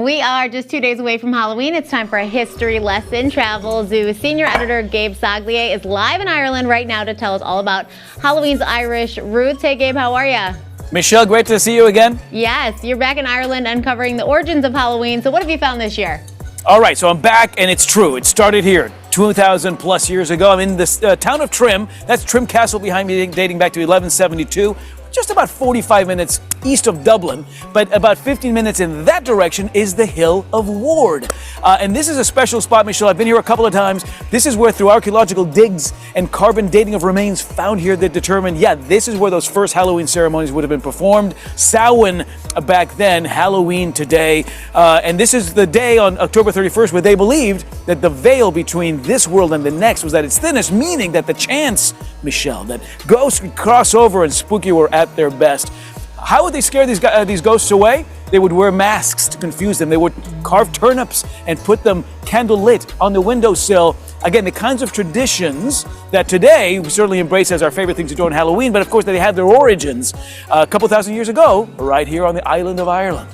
We are just 2 days away from Halloween. It's time for a history lesson. TravelZoo Senior Editor Gabe Saglie is live in Ireland right now to tell us all about Halloween's Irish roots. Hey Gabe, how are you? Michelle, great to see you again. Yes, you're back in Ireland uncovering the origins of Halloween. So what have you found this year? All right, so I'm back, and it's true. It started here 2,000 plus years ago. I'm in the town of Trim. That's Trim Castle behind me, dating back to 1172. Just about 45 minutes east of Dublin, but about 15 minutes in that direction is the Hill of Ward. And this is a special spot, Michelle. I've been here a couple of times. This is where, through archaeological digs and carbon dating of remains found here that determined, this is where those first Halloween ceremonies would have been performed. Samhain back then, Halloween today. And this is the day on October 31st where they believed that the veil between this world and the next was at its thinnest, meaning that the chance, Michelle, that ghosts would cross over and spooky were at their best. How would they scare these ghosts away? They would wear masks to confuse them. They would carve turnips and put them candlelit on the windowsill. Again, the kinds of traditions that today we certainly embrace as our favorite thing to do on Halloween, but of course they have their origins a couple thousand years ago, right here on the island of Ireland.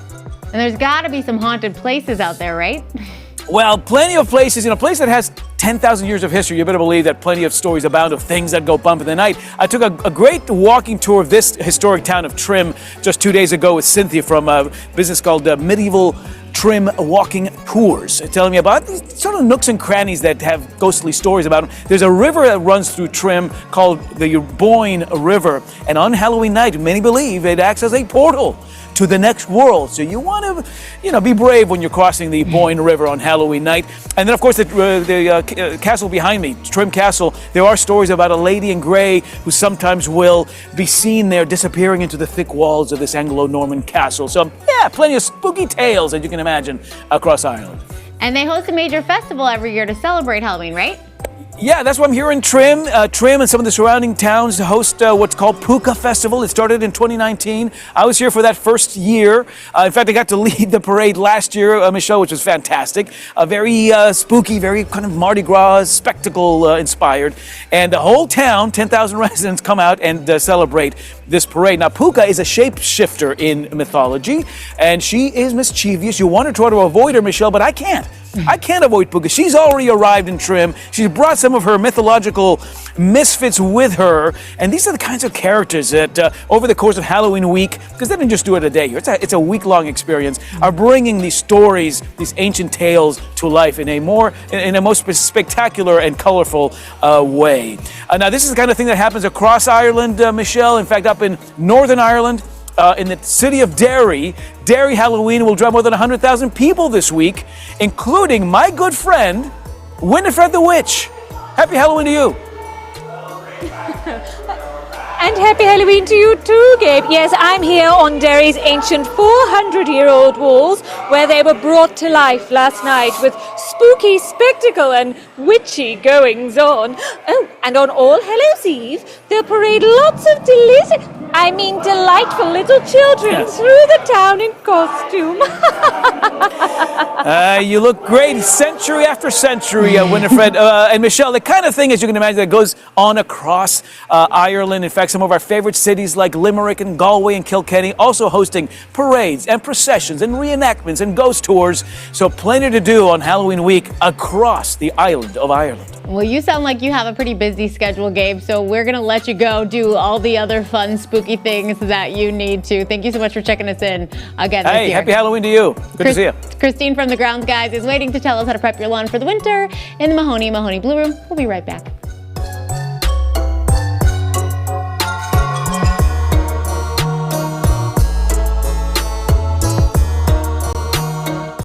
And there's got to be some haunted places out there, right? Well, plenty of places. In a place that has 10,000 years of history, you better believe that plenty of stories abound of things that go bump in the night. I took a great walking tour of this historic town of Trim just 2 days ago with Cynthia from a business called Medieval Trim Walking Tours, telling me about these sort of nooks and crannies that have ghostly stories about them. There's a river that runs through Trim called the Boyne River, and on Halloween night, many believe it acts as a portal to the next world. So you want to, be brave when you're crossing the Boyne River on Halloween night. And then, of course, the castle behind me, Trim Castle, there are stories about a lady in gray who sometimes will be seen there disappearing into the thick walls of this Anglo-Norman castle. So, plenty of spooky tales, as you can imagine, across Ireland. And they host a major festival every year to celebrate Halloween, right? Yeah, that's why I'm here in Trim. Trim and some of the surrounding towns host what's called Puka Festival. It started in 2019. I was here for that first year. In fact, I got to lead the parade last year, Michelle, which was fantastic. Very spooky, very kind of Mardi Gras spectacle inspired. And the whole town, 10,000 residents, come out and celebrate this parade. Now, Puka is a shapeshifter in mythology, and she is mischievous. You want to try to avoid her, Michelle, but I can't. I can't avoid Puka. She's already arrived in Trim. She's brought some of her mythological misfits with her. And these are the kinds of characters that over the course of Halloween week, because they didn't just do it a day here, it's a week-long experience, are bringing these stories, these ancient tales to life in a most spectacular and colorful way. Now, this is the kind of thing that happens across Ireland, Michelle. In fact, up in Northern Ireland, in the city of Derry Halloween will draw more than 100,000 people this week, including my good friend, Winifred the Witch. Happy Halloween to you. And happy Halloween to you too, Gabe. Yes, I'm here on Derry's ancient 400-year-old walls, where they were brought to life last night with spooky spectacle and witchy goings-on. Oh, and on All Hallows Eve, they'll parade lots of delightful little children through the town in costume. You look great century after century, Winifred. And Michelle, the kind of thing, as you can imagine, that goes on across Ireland. In fact, some of our favorite cities like Limerick and Galway and Kilkenny also hosting parades and processions and reenactments and ghost tours. So plenty to do on Halloween week across the island of Ireland. Well, you sound like you have a pretty busy schedule, Gabe, so we're going to let you go do all the other fun, spooky things that you need to. Thank you so much for checking us in again this year. Hey, happy Halloween to you. Good to see you. Christine from the Grounds Guys is waiting to tell us how to prep your lawn for the winter in the Mahoney Blue Room. We'll be right back.